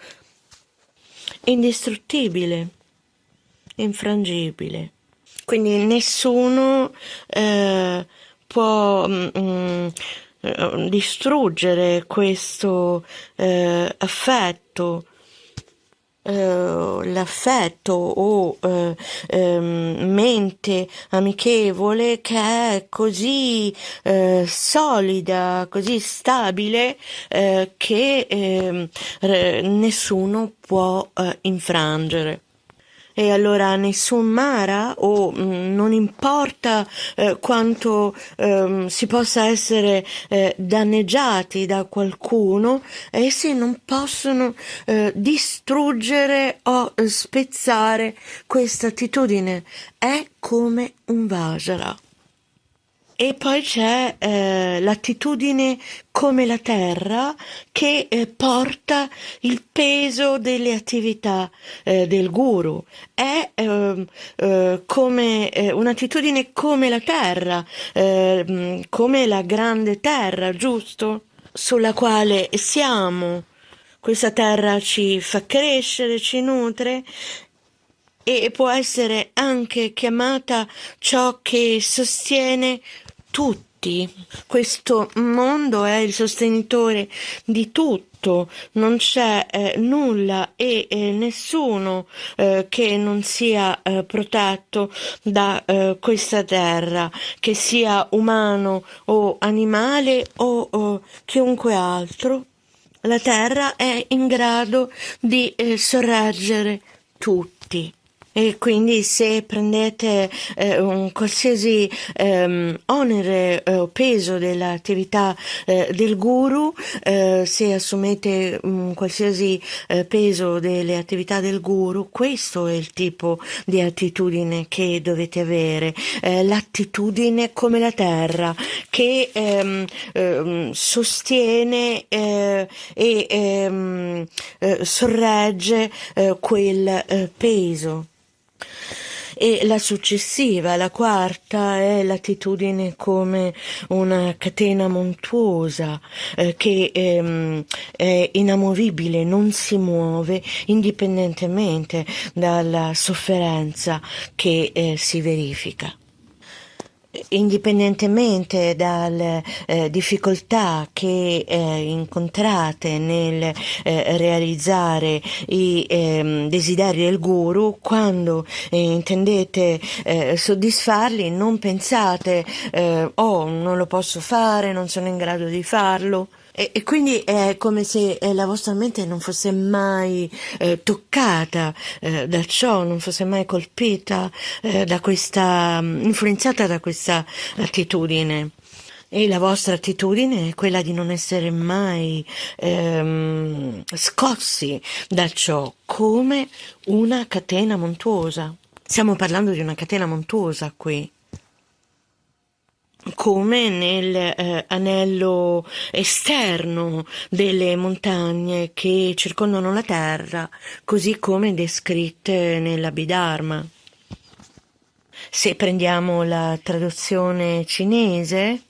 indistruttibile, infrangibile. Quindi nessuno può distruggere questo affetto, l'affetto o mente amichevole che è così solida, così stabile che nessuno può infrangere. E allora nessun Mara o non importa quanto si possa essere danneggiati da qualcuno, essi non possono distruggere o spezzare questa attitudine. È come un Vajra. E poi c'è l'attitudine come la terra che porta il peso delle attività del guru. È come un'attitudine come la terra, come la grande terra, giusto? Sulla quale siamo. Questa terra ci fa crescere, ci nutre e può essere anche chiamata ciò che sostiene tutti. Questo mondo è il sostenitore di tutto, non c'è nulla e nessuno che non sia protetto da questa terra, che sia umano o animale o chiunque altro. La terra è in grado di sorreggere tutti. E quindi se prendete un qualsiasi onere o peso dell'attività del guru, se assumete un qualsiasi peso delle attività del guru, questo è il tipo di attitudine che dovete avere, l'attitudine come la terra che sostiene e sorregge quel peso. E la successiva, la quarta, è l'attitudine come una catena montuosa che è inamovibile, non si muove indipendentemente dalla sofferenza che si verifica. Indipendentemente dalle difficoltà che incontrate nel realizzare i desideri del guru, quando intendete soddisfarli, non pensate oh, non lo posso fare, non sono in grado di farlo. E quindi è come se la vostra mente non fosse mai toccata da ciò, non fosse mai colpita da questa, influenzata da questa attitudine. E la vostra attitudine è quella di non essere mai scossi da ciò, come una catena montuosa. Stiamo parlando di una catena montuosa qui. Come nel anello esterno delle montagne che circondano la terra, così come descritte nell'Abhidharma. Se prendiamo la traduzione cinese,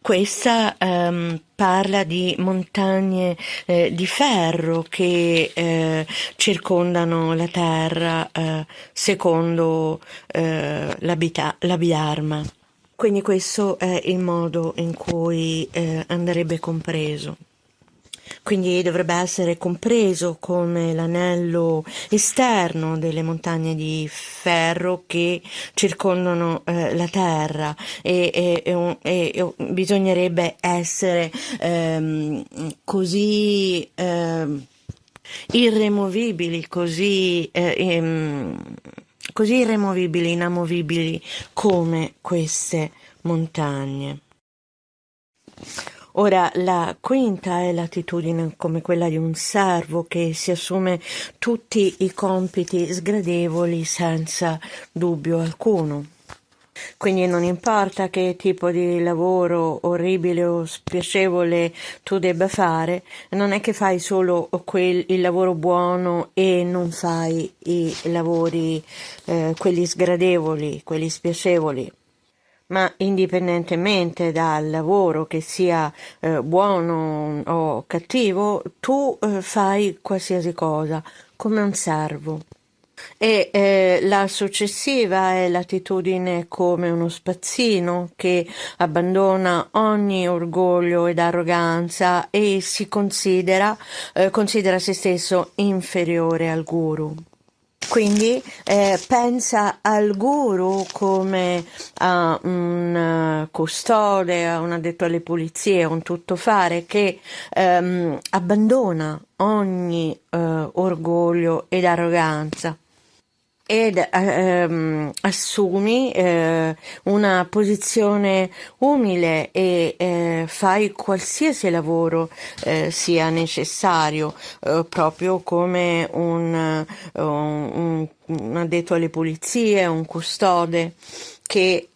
questa parla di montagne di ferro che circondano la terra secondo l'Abhidharma. Quindi questo è il modo in cui andrebbe compreso. Quindi dovrebbe essere compreso come l'anello esterno delle montagne di ferro che circondano la terra e bisognerebbe essere così irremovibili, così irremovibili, inamovibili come queste montagne. Ora, la quinta è l'attitudine come quella di un servo che si assume tutti i compiti sgradevoli senza dubbio alcuno. Quindi non importa che tipo di lavoro orribile o spiacevole tu debba fare, non è che fai solo il lavoro buono e non fai i lavori, quelli sgradevoli, quelli spiacevoli. Ma indipendentemente dal lavoro che sia buono o cattivo, tu fai qualsiasi cosa come un servo. E la successiva è l'attitudine come uno spazzino che abbandona ogni orgoglio ed arroganza e si considera se stesso inferiore al guru. Quindi pensa al guru come a un custode, a un addetto alle pulizie, un tuttofare che abbandona ogni orgoglio ed arroganza. ed assumi una posizione umile e fai qualsiasi lavoro sia necessario, proprio come un addetto alle pulizie, un custode che,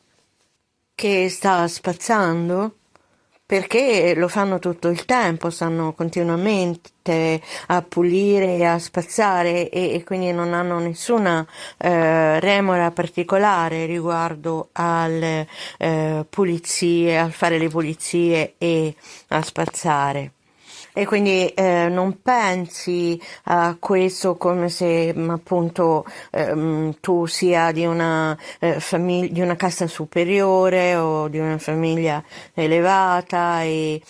che sta spazzando, perché lo fanno tutto il tempo, stanno continuamente a pulire e a spazzare e quindi non hanno nessuna remora particolare riguardo alle pulizie, al fare le pulizie e a spazzare. E quindi non pensi a questo come se appunto tu sia di una di una casta superiore o di una famiglia elevata e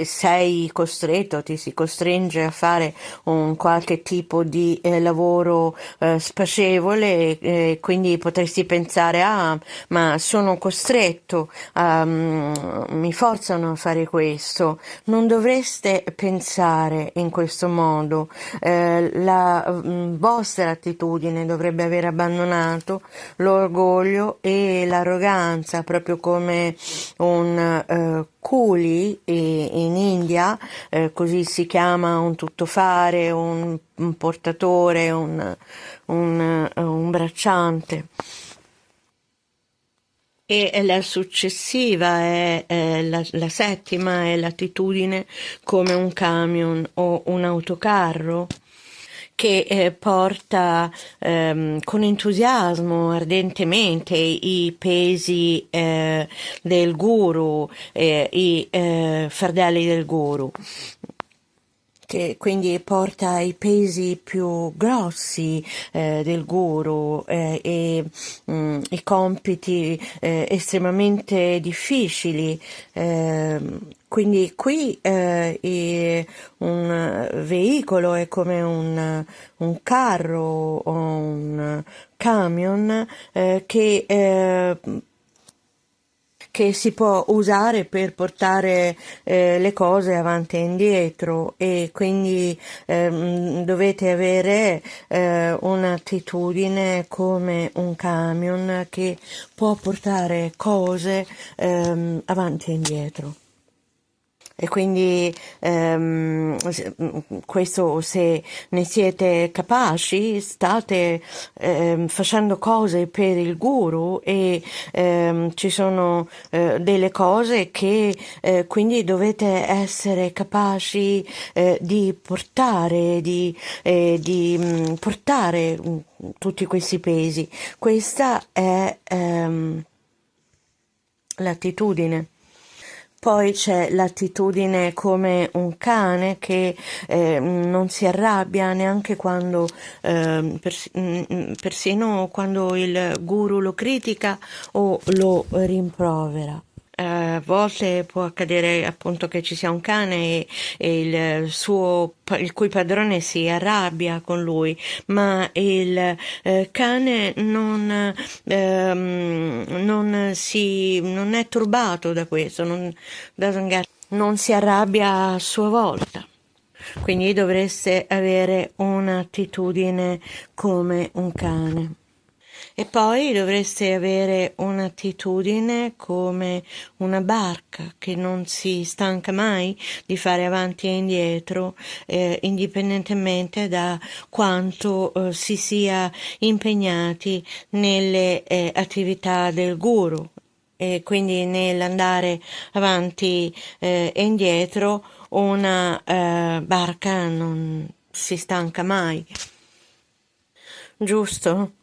sei costretto, ti si costringe a fare un qualche tipo di lavoro spacevole e quindi potresti pensare ma sono costretto, mi forzano a fare questo. Non dovreste pensare in questo modo, la vostra attitudine dovrebbe aver abbandonato l'orgoglio e l'arroganza, proprio come un culi in India, così si chiama un tuttofare, un portatore, un bracciante. E la successiva la settima è l'attitudine come un camion o un autocarro che porta con entusiasmo ardentemente i pesi del guru, i fardelli del guru, che quindi porta i pesi più grossi del guru e i compiti estremamente difficili. Quindi qui un veicolo è come un carro o un camion che si può usare per portare le cose avanti e indietro e quindi dovete avere un'attitudine come un camion che può portare cose avanti e indietro. E quindi questo, se ne siete capaci, state facendo cose per il guru e ci sono delle cose che quindi dovete essere capaci di portare, di portare tutti questi pesi. Questa è l'attitudine. Poi c'è l'attitudine come un cane che non si arrabbia neanche quando, persino quando il guru lo critica o lo rimprovera. A volte può accadere appunto che ci sia un cane e il cui padrone si arrabbia con lui, ma il cane non è turbato da questo, non si arrabbia a sua volta. Quindi dovreste avere un'attitudine come un cane. E poi dovreste avere un'attitudine come una barca che non si stanca mai di fare avanti e indietro, indipendentemente da quanto si sia impegnati nelle attività del guru. E quindi nell'andare avanti e indietro una barca non si stanca mai, giusto?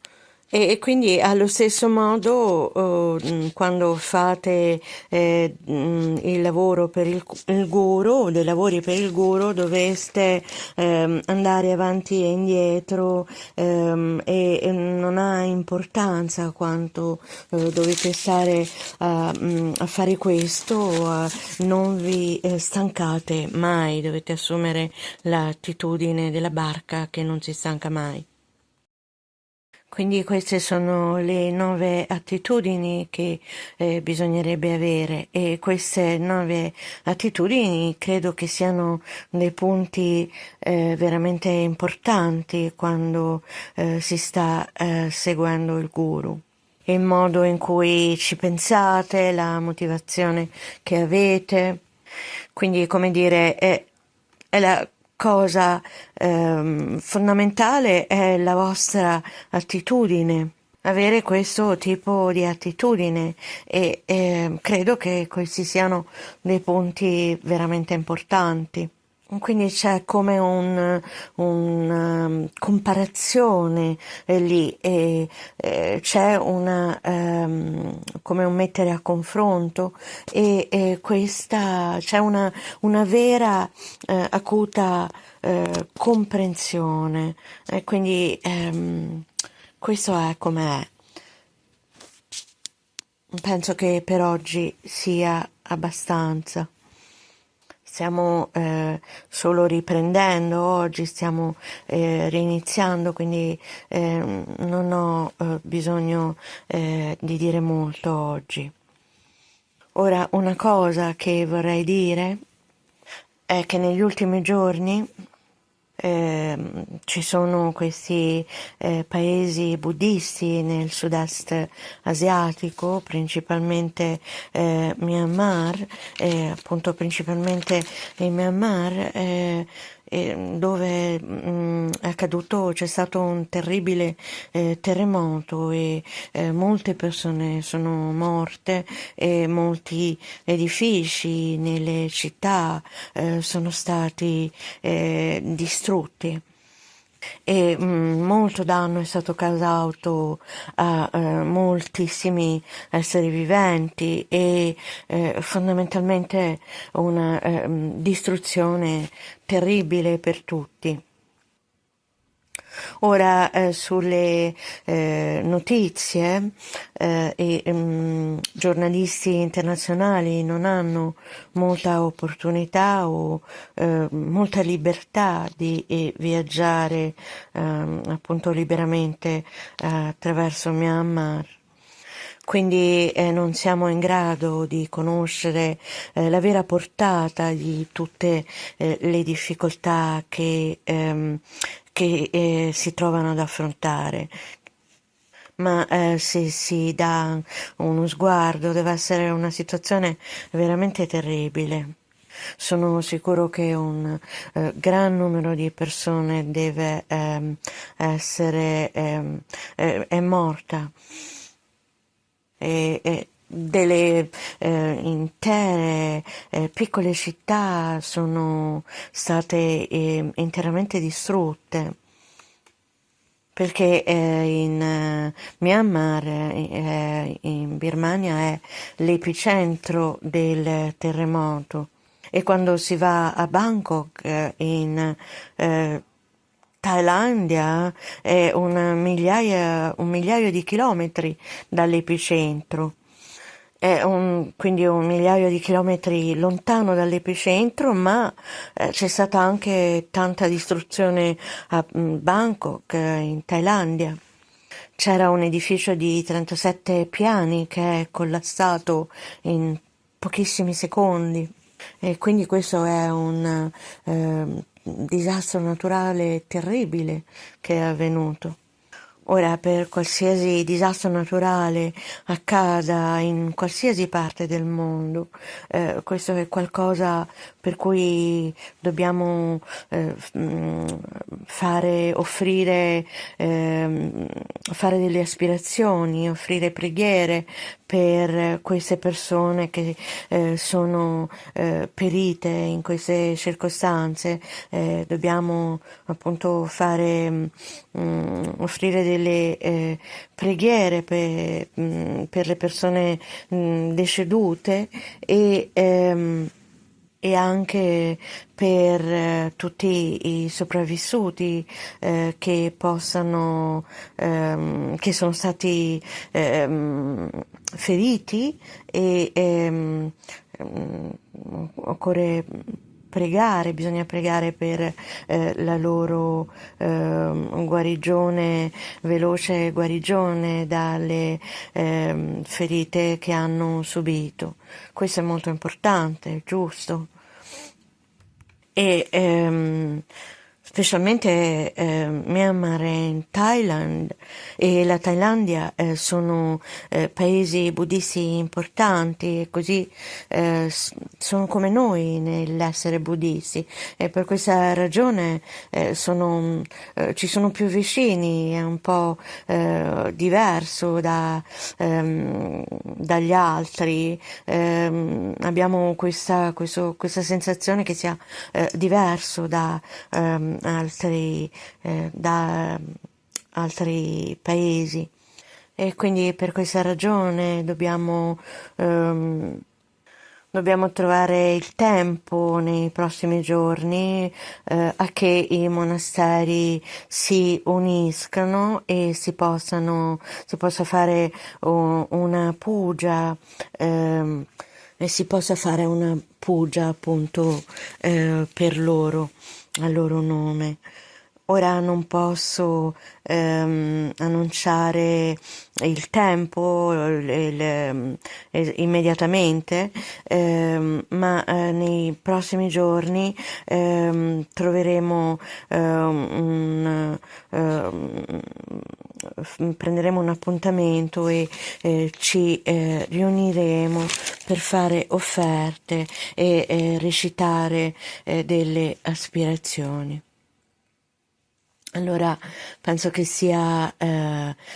E quindi allo stesso modo quando fate il lavoro per il guru, dei lavori per il guru, dovreste andare avanti e indietro e non ha importanza quanto dovete stare a fare questo, non vi stancate mai, dovete assumere l'attitudine della barca che non si stanca mai. Quindi queste sono le 9 attitudini che bisognerebbe avere, e queste 9 attitudini credo che siano dei punti veramente importanti quando si sta seguendo il guru. Il modo in cui ci pensate, la motivazione che avete. Quindi, come dire, è la cosa fondamentale è la vostra attitudine, avere questo tipo di attitudine, e credo che questi siano dei punti veramente importanti. Quindi c'è come una comparazione lì, e c'è come un mettere a confronto, e questa c'è una vera acuta comprensione, e quindi questo è com'è. Penso che per oggi sia abbastanza. Stiamo solo riprendendo oggi, stiamo riniziando, quindi non ho bisogno di dire molto oggi. Ora, una cosa che vorrei dire è che negli ultimi giorni ci sono questi paesi buddisti nel sud-est asiatico, principalmente Myanmar, appunto principalmente in Myanmar, dove è accaduto, c'è stato un terribile terremoto, e molte persone sono morte, e molti edifici nelle città sono stati distrutti, e molto danno è stato causato a moltissimi esseri viventi, e fondamentalmente una distruzione terribile per tutti. Ora sulle notizie, giornalisti internazionali non hanno molta opportunità o molta libertà di viaggiare appunto liberamente attraverso Myanmar. Quindi non siamo in grado di conoscere la vera portata di tutte le difficoltà che si trovano ad affrontare. Ma se si dà uno sguardo, deve essere una situazione veramente terribile. Sono sicuro che un gran numero di persone deve essere è morta, e delle intere piccole città sono state interamente distrutte, perché in Myanmar, in Birmania, è l'epicentro del terremoto, e quando si va a Bangkok, in Thailandia, è un migliaio di chilometri dall'epicentro. Quindi 1 migliaio di chilometri lontano dall'epicentro, ma c'è stata anche tanta distruzione a Bangkok, in Thailandia. C'era un edificio di 37 piani che è collassato in pochissimi secondi, e quindi questo è un disastro naturale terribile che è avvenuto. Ora, per qualsiasi disastro naturale accada in qualsiasi parte del mondo, questo è qualcosa per cui dobbiamo fare delle aspirazioni, offrire preghiere per queste persone che sono perite in queste circostanze. Dobbiamo appunto offrire delle preghiere per le persone decedute, e anche per tutti i sopravvissuti che sono stati feriti, e occorre pregare, bisogna pregare per la loro guarigione, veloce guarigione dalle ferite che hanno subito. Questo è molto importante, giusto? E specialmente Myanmar e Thailand e la Thailandia sono paesi buddisti importanti e così sono come noi nell'essere buddisti e per questa ragione ci sono più vicini, è un po' diverso dagli altri. Abbiamo questa sensazione che sia diverso da altri paesi e quindi per questa ragione dobbiamo trovare il tempo nei prossimi giorni a che i monasteri si uniscano e si possa fare una puja e si possa fare una puja appunto per loro, a loro nome. Ora non posso annunciare il tempo immediatamente, ma nei prossimi giorni troveremo prenderemo un appuntamento e ci riuniremo per fare offerte e recitare delle aspirazioni. Allora penso che sia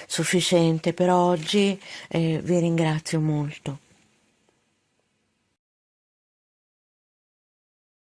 sufficiente per oggi, vi ringrazio molto.